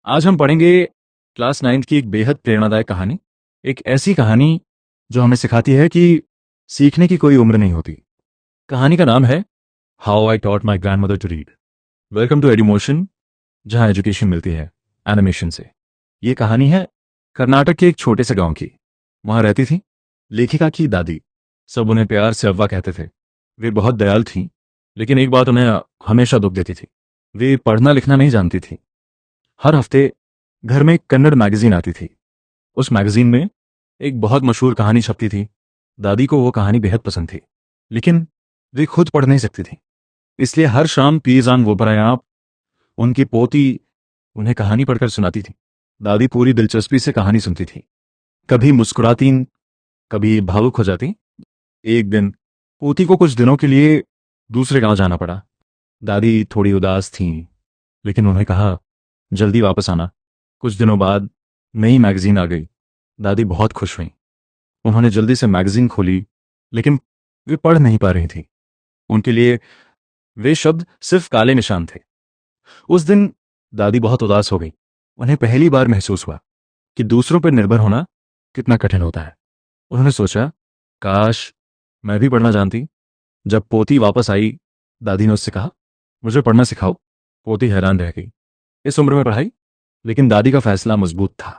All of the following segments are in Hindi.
आज हम पढ़ेंगे क्लास 9 की एक बेहद प्रेरणादायक कहानी। एक ऐसी कहानी जो हमें सिखाती है कि सीखने की कोई उम्र नहीं होती। कहानी का नाम है how I taught my grandmother to read. Welcome to Edumotion, जहां एजुकेशन मिलती है एनिमेशन से। ये कहानी है कर्नाटक के एक छोटे से गांव की। वहां रहती थी लेखिका की दादी। सब उन्हें प्यार से अव्वा कहते थे। वे बहुत दयालु थीं, लेकिन एक बात उन्हें हमेशा दुख देती थी। वे पढ़ना लिखना नहीं जानती थी। हर हफ्ते घर में एक कन्नड़ मैगजीन आती थी। उस मैगजीन में एक बहुत मशहूर कहानी छपती थी। दादी को वो कहानी बेहद पसंद थी, लेकिन वे खुद पढ़ नहीं सकती थी। इसलिए हर शाम पीजान वो आप उनकी पोती उन्हें कहानी पढ़कर सुनाती थी। दादी पूरी दिलचस्पी से कहानी सुनती थी, कभी मुस्कुराती, कभी भावुक हो जाती। एक दिन पोती को कुछ दिनों के लिए दूसरे गांव जाना पड़ा। दादी थोड़ी उदास थी, लेकिन उन्हें कहा, जल्दी वापस आना। कुछ दिनों बाद नई मैगजीन आ गई। दादी बहुत खुश हुई। उन्होंने जल्दी से मैगजीन खोली, लेकिन वे पढ़ नहीं पा रही थी। उनके लिए वे शब्द सिर्फ काले निशान थे। उस दिन दादी बहुत उदास हो गई। उन्हें पहली बार महसूस हुआ कि दूसरों पर निर्भर होना कितना कठिन होता है। उन्होंने सोचा, काश मैं भी पढ़ना जानती। जब पोती वापस आई, दादी ने उससे कहा, मुझे पढ़ना सिखाओ। पोती हैरान रह गई। इस उम्र में पढ़ाई? लेकिन दादी का फैसला मजबूत था।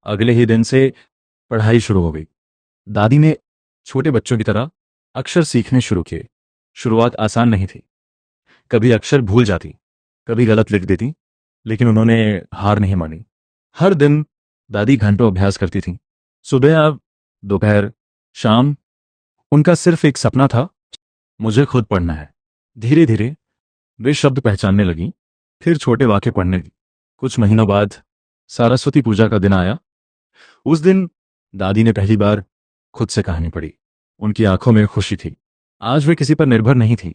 अगले ही दिन से पढ़ाई शुरू हो गई। दादी ने छोटे बच्चों की तरह अक्षर सीखने शुरू किए। शुरुआत आसान नहीं थी। कभी अक्षर भूल जाती, कभी गलत लिख देती, लेकिन उन्होंने हार नहीं मानी। हर दिन दादी घंटों अभ्यास करती थी। सुबह, दोपहर, शाम। उनका सिर्फ एक सपना था, मुझे खुद पढ़ना है। धीरे धीरे वे शब्द पहचानने लगी, फिर छोटे वाक्य पढ़ने लगी। कुछ महीनों बाद सरस्वती पूजा का दिन आया। उस दिन दादी ने पहली बार खुद से कहानी पढ़ी। उनकी आंखों में खुशी थी। आज वे किसी पर निर्भर नहीं थी।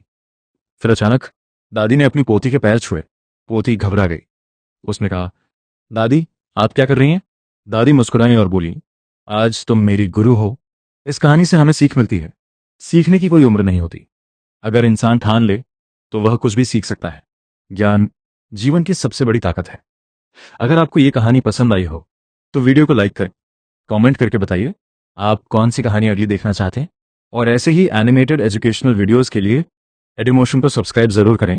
फिर अचानक दादी ने अपनी पोती के पैर छुए। पोती घबरा गई। उसने कहा, दादी आप क्या कर रही हैं? दादी मुस्कुराई और बोली, आज तुम मेरी गुरु हो। इस कहानी से हमें सीख मिलती है, सीखने की कोई उम्र नहीं होती। अगर इंसान ठान ले तो वह कुछ भी सीख सकता है। ज्ञान जीवन की सबसे बड़ी ताकत है। अगर आपको ये कहानी पसंद आई हो तो वीडियो को लाइक करें, कमेंट करके बताइए आप कौन सी कहानी अगली देखना चाहते हैं। और ऐसे ही एनिमेटेड एजुकेशनल वीडियोस के लिए एडुमोशन को सब्सक्राइब जरूर करें।